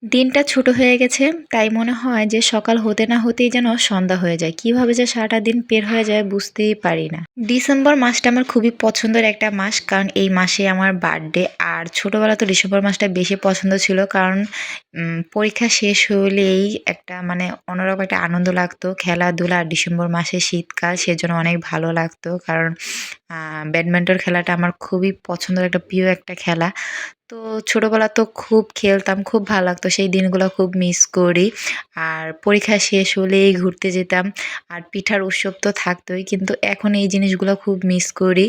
দিনটা ছোট হয়ে গেছে, তাই মনে হয় যে সকাল হতে না হতেই যেন সন্ধ্যা হয়ে যায়। কিভাবে যে সারাটা দিন বের হয়ে যায় বুঝতেই পারি না। ডিসেম্বর মাসটা আমার খুবই পছন্দের একটা মাস, কারণ এই মাসে আমার বার্থডে। আর ছোটবেলা তো ডিসেম্বর মাসটা বেশি পছন্দ ছিল, কারণ পরীক্ষা শেষ হলেই একটা মানে অন্যরকম একটা আনন্দ লাগতো। খেলাধুলা আর ডিসেম্বর মাসে শীতকাল, সেজন্য অনেক ভালো লাগতো। কারণ ব্যাডমিন্টন খেলাটা আমার খুবই পছন্দের একটা প্রিয় একটা খেলা। তো ছোটবেলা তো খুব খেলতাম, খুব ভালো লাগতো। সেই দিনগুলো খুব মিস করি। আর পরীক্ষা শেষ হলেই ঘুরতে যেতাম। আর পিঠার উৎসব তো থাকতই। কিন্তু এখন এই জিনিসগুলো খুব মিস করি।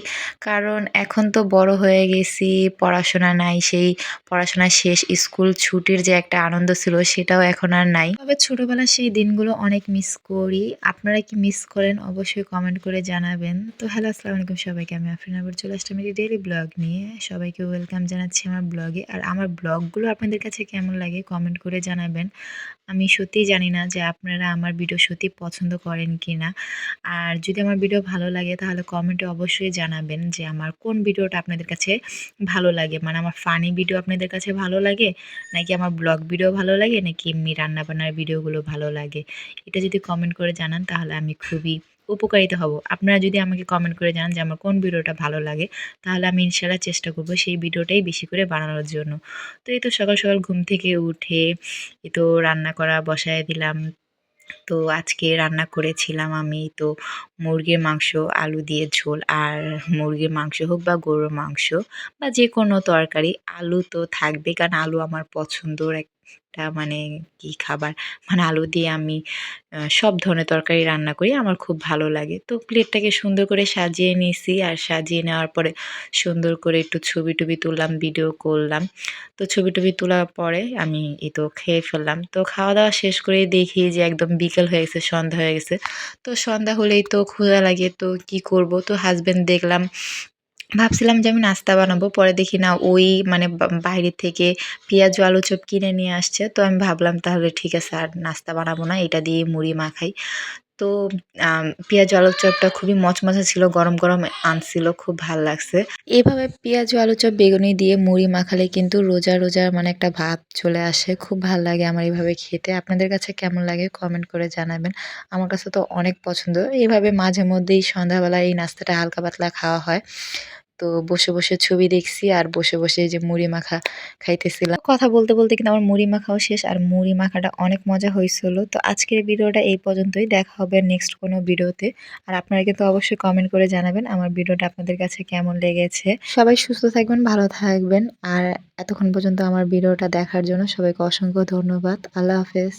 কারণ এখন তো বড় হয়ে গেছি, পড়াশোনা নাই। সেই পড়াশোনা শেষ, স্কুল ছুটির যে একটা আনন্দ ছিল সেটাও এখন আর নাই। তবে ছোটবেলার সেই দিনগুলো অনেক মিস করি। আপনারা কি মিস করেন? অবশ্যই কমেন্ট করে জানাবেন। তো হ্যালো, আসসালামু আলাইকুম সবাইকে। আমি আফরিন আবার চলে আসলাম একটি ডেইলি ব্লগ নিয়ে। সবাইকে ওয়েলকাম জানাচ্ছি আমার ব্লগে। আর আমার ব্লগগুলো আপনাদের কাছে কেমন লাগে কমেন্ট করে জানাবেন। আমি সত্যিই জানি না যে আপনারা আমার ভিডিও সত্যি পছন্দ করেন কিনা। আর যদি আমার ভিডিও ভালো লাগে তাহলে কমেন্টে অবশ্যই জানাবেন যে আমার কোন ভিডিওটা আপনাদের কাছে ভালো লাগে। মানে আমার ফানি ভিডিও আপনাদের কাছে ভালো লাগে, নাকি আমার ব্লগ ভিডিও ভালো লাগে, নাকি এমনি রান্নাবান্নার ভিডিওগুলো ভালো লাগে। এটা যদি কমেন্ট করে জানান তাহলে আমি খুবই উপকারিত হব। আপনারা যদি আমাকে কমেন্ট করে জানান যে আমার কোন ভিডিওটা ভালো লাগে, তাহলে আমি ইনশাআল্লাহ চেষ্টা করব সেই ভিডিওটাই বেশি করে বানানোর জন্য। তো এই তো সকাল সকাল ঘুম থেকে উঠে এই তো রান্না করা বসায় দিলাম। তো আজকে রান্না করেছিলাম আমি তো মুরগির মাংস, আলু দিয়ে ঝোল। আর মুরগির মাংস হোক বা গরুর মাংস বা যে কোনো তরকারি, আলু তো থাকবে, কারণ আলু আমার পছন্দর একটা মানে কি খাবার। মানে আলু দিয়ে আমি সব ধরনের তরকারি রান্না করি, আমার খুব ভালো লাগে। তো প্লেটটাকে সুন্দর করে সাজিয়ে নিয়েছি, আর সাজিয়ে নেওয়ার পরে সুন্দর করে একটু ছবি-টবি তুললাম, ভিডিও করলাম। তো ছবি-টবি তোলার পরে আমি এই তো খেয়ে ফেললাম। তো খাওয়া-দাওয়া শেষ করে দেখি যে একদম বিকেল হয়ে গেছে, সন্ধ্যা হয়ে গেছে। তো সন্ধ্যা হলেই তো ক্ষুধা লাগে, তো কি করব? তো হাসব্যান্ড দেখলাম, ভাবছিলাম যে আমি নাস্তা বানাবো। পরে দেখি না ওই মানে বাইরে থেকে পেঁয়াজু আলুর চপ কিনে নিয়ে আসছে। তো আমি ভাবলাম তাহলে ঠিক আছে, আর নাস্তা বানাবো না, এটা দিয়ে মুড়ি মাখাই। তো পেঁয়াজু আলুর চপটা খুবই মচমচে ছিল, গরম, গরম আনছিল, খুব ভাল লাগছে। এভাবে পেঁয়াজু আলুর চপ বেগুনি দিয়ে মুড়ি মাখালে কিন্তু রোজা, রোজা মানে একটা ভাব চলে আসে। খুব ভাল লাগে আমার এভাবে খেতে। আপনাদের কাছে কেমন লাগে কমেন্ট করে জানাবেন। আমার কাছে তো অনেক পছন্দ। এভাবে মাঝে মধ্যেই সন্ধ্যাবেলা এই নাস্তাটা হালকা পাতলা খাওয়া হয়। তো বসে, বসে ছবি দেখছি আর বসে, বসে এই যে মুড়ি মাখা খাইতেছিলাম। কথা বলতে, বলতে কিন্তু আমার মুড়ি মাখাও শেষ, আর মুড়ি মাখাটা অনেক মজা হইছিল। তো আজকের ভিডিওটা এই পর্যন্তই। দেখা হবে নেক্সট কোনো ভিডিওতে। আর আপনারা কিন্তু অবশ্যই কমেন্ট করে জানাবেন আমার ভিডিওটা আপনাদের কাছে কেমন লেগেছে। সবাই সুস্থ থাকবেন, ভালো থাকবেন। আর এতক্ষণ পর্যন্ত আমার ভিডিওটা দেখার জন্য সবাইকে অসংখ্য ধন্যবাদ। আল্লাহ হাফেজ।